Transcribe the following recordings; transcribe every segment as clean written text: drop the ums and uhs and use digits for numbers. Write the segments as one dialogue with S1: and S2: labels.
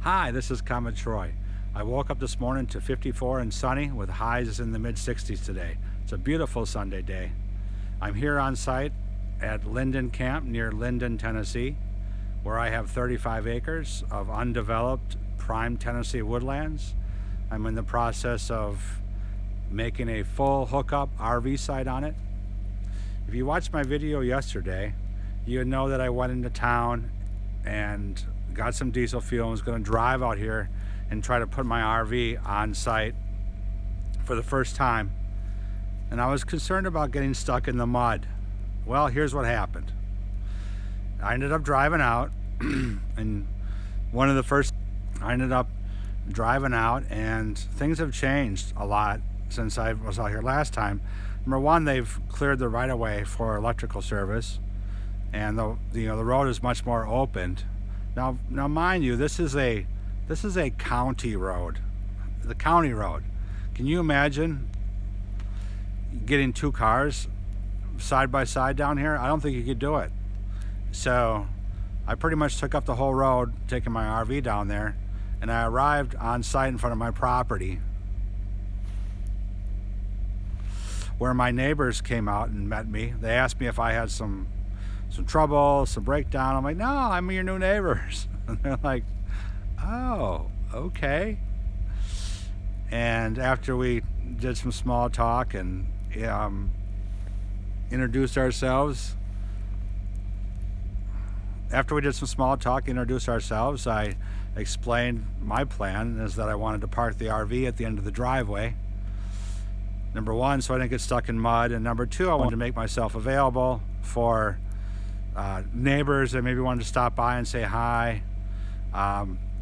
S1: Hi, this is Comet Troy. I woke up this morning to 54 and sunny with highs in the mid-60s today. It's a beautiful Sunday day. I'm here on site at Linden Camp near Linden, Tennessee, where I have 35 acres of undeveloped prime Tennessee woodlands. I'm in the process of making a full hookup RV site on it. If you watched my video yesterday, you would know that I went into town and got some diesel fuel and was going to drive out here and try to put my RV on site for the first time. And I was concerned about getting stuck in the mud. Well, here's what happened. I ended up driving out and I ended up driving out, and things have changed a lot since I was out here last time. Number one, they've cleared the right of way for electrical service, and the road is much more opened. Now mind you, this is a county road. The county road. Can you imagine getting two cars side by side down here? I don't think you could do it. So I pretty much took up the whole road, taking my RV down there, and I arrived on site in front of my property, where my neighbors came out and met me. They asked me if I had some trouble, some breakdown. I'm like, no, I'm your new neighbors. And they're like, oh, okay. And after we did some small talk and introduced ourselves, I explained my plan is that I wanted to park the RV at the end of the driveway. Number one, so I didn't get stuck in mud. And number two, I wanted to make myself available for neighbors that maybe wanted to stop by and say hi.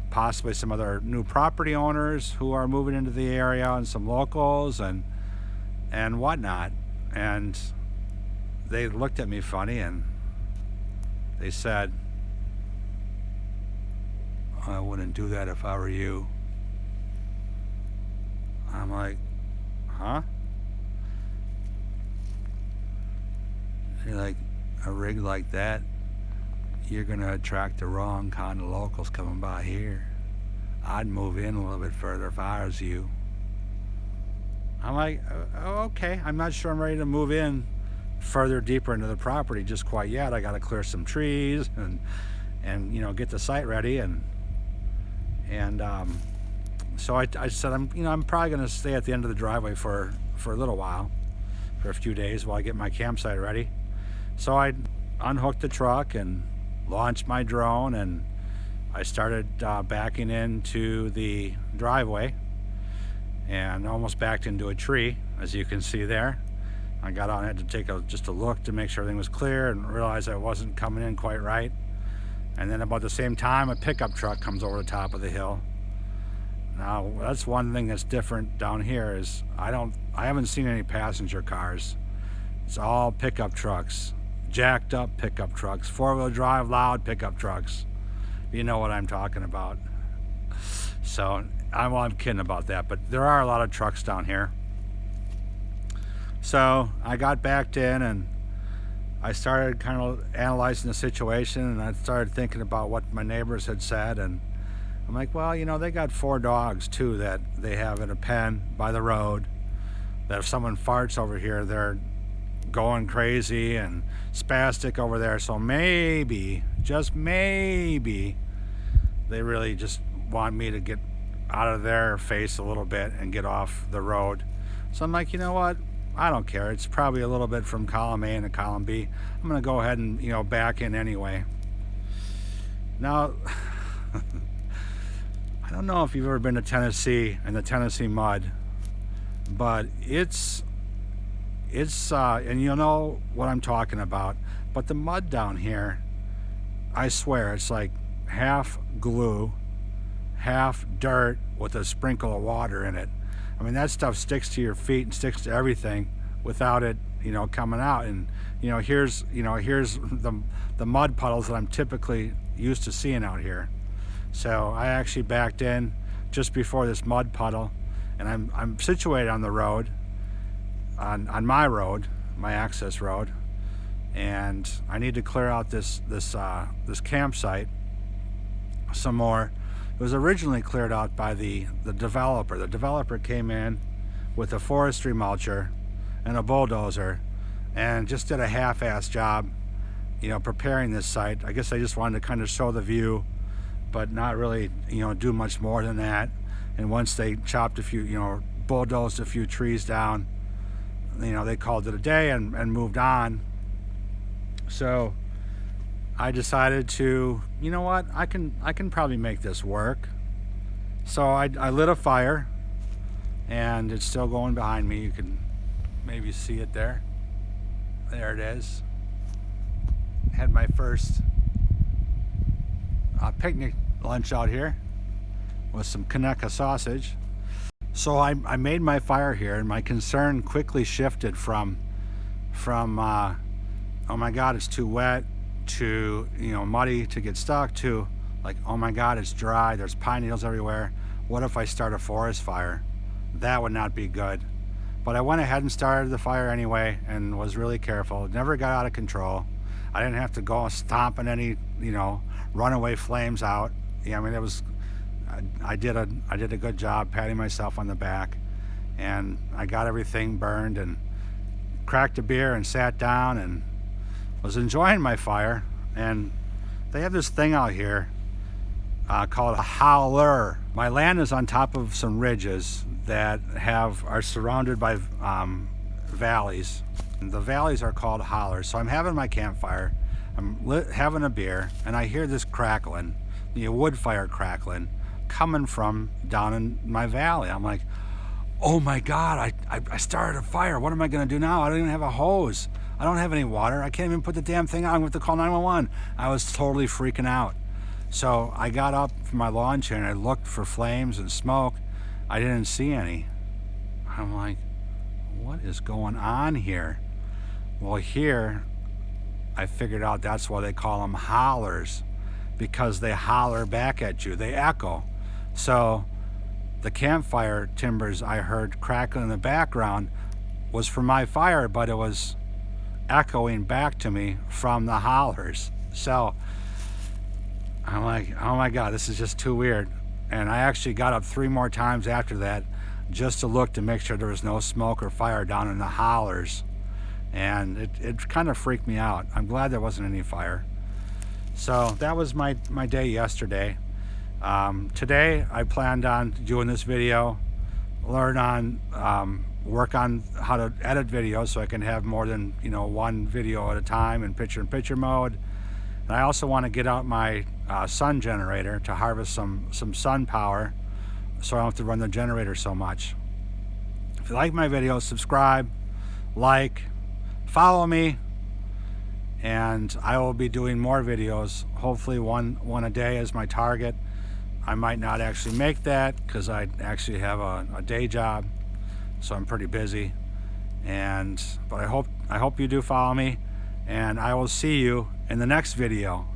S1: Possibly some other new property owners who are moving into the area, and some locals and whatnot. And they looked at me funny and they said, I wouldn't do that if I were you. I'm like, huh? You're like, a rig like that, you're gonna attract the wrong kind of locals coming by here. I'd move in a little bit further if I was you. I'm like, oh, okay. I'm not sure I'm ready to move in further deeper into the property just quite yet. I got to clear some trees and get the site ready and so I said I'm probably going to stay at the end of the driveway for a little while, for a few days while I get my campsite ready. So I unhooked the truck and launched my drone, and I started backing into the driveway and almost backed into a tree, as you can see there. I got on, had to take just a look to make sure everything was clear, and realized I wasn't coming in quite right. And then about the same time, a pickup truck comes over the top of the hill. Now, that's one thing that's different down here is I haven't seen any passenger cars. It's all pickup trucks, jacked up pickup trucks, four-wheel drive loud pickup trucks. You know what I'm talking about. So I'm kidding about that, but there are a lot of trucks down here. So I got backed in and I started kind of analyzing the situation, and I started thinking about what my neighbors had said, and I'm like, well, they got 4 dogs too that they have in a pen by the road, that if someone farts over here, they're going crazy and spastic over there. So maybe, just maybe, they really just want me to get out of their face a little bit and get off the road. So I'm like, you know what? I don't care. It's probably a little bit from column A into column B. I'm going to go ahead and, back in anyway. Now, I don't know if you've ever been to Tennessee and the Tennessee mud, but it's and you'll know what I'm talking about. But the mud down here, I swear, it's like half glue, half dirt with a sprinkle of water in it. I mean, that stuff sticks to your feet and sticks to everything without it, coming out. And here's the mud puddles that I'm typically used to seeing out here. So I actually backed in just before this mud puddle, and I'm situated on the road, on my road, my access road, and I need to clear out this campsite some more It was originally cleared out by the developer. The developer came in with a forestry mulcher and a bulldozer and just did a half-ass job, you know, preparing this site. I guess they just wanted to kind of show the view, but not really, you know, do much more than that. And once they chopped a few, you know, bulldozed a few trees down, you know, they called it a day and moved on. So I decided to, you know what, I can probably make this work. So I lit a fire, and it's still going behind me. You can maybe see it there. There it is. Had my first picnic lunch out here with some Kaneka sausage. So I made my fire here, and my concern quickly shifted from oh my God, it's too wet, to, you know, muddy, to get stuck, to like, oh my God, it's dry, there's pine needles everywhere. What if I start a forest fire? That would not be good. But I went ahead and started the fire anyway, and was really careful. It never got out of control. I didn't have to go stomping any, you know, runaway flames out. Yeah, I mean, it was, I did a good job patting myself on the back, and I got everything burned, and cracked a beer and sat down and was enjoying my fire. And they have this thing out here called a holler. My land is on top of some ridges that are surrounded by valleys. And the valleys are called hollers. So I'm having my campfire, I'm having a beer, and I hear this crackling, the wood fire crackling, coming from down in my valley. I'm like, oh my God, I started a fire. What am I gonna do now? I don't even have a hose. I don't have any water. I can't even put the damn thing on. I'm going to call 911. I was totally freaking out. So I got up from my lawn chair and I looked for flames and smoke. I didn't see any. I'm like, what is going on here? Well, here, I figured out that's why they call them hollers, because they holler back at you. They echo. So the campfire timbers I heard crackling in the background was from my fire, but it was echoing back to me from the hollers. So I'm like, oh my God, this is just too weird. And I actually got up 3 more times after that just to look to make sure there was no smoke or fire down in the hollers. And it kind of freaked me out. I'm glad there wasn't any fire. So that was my day yesterday. Today I planned on doing this video, work on how to edit videos so I can have more than, you know, one video at a time in picture-in-picture mode. And I also want to get out my sun generator to harvest some sun power, so I don't have to run the generator so much. If you like my videos, subscribe, like, follow me, and I will be doing more videos. Hopefully one a day is my target. I might not actually make that because I actually have a day job, so I'm pretty busy. But I hope you do follow me, and I will see you in the next video.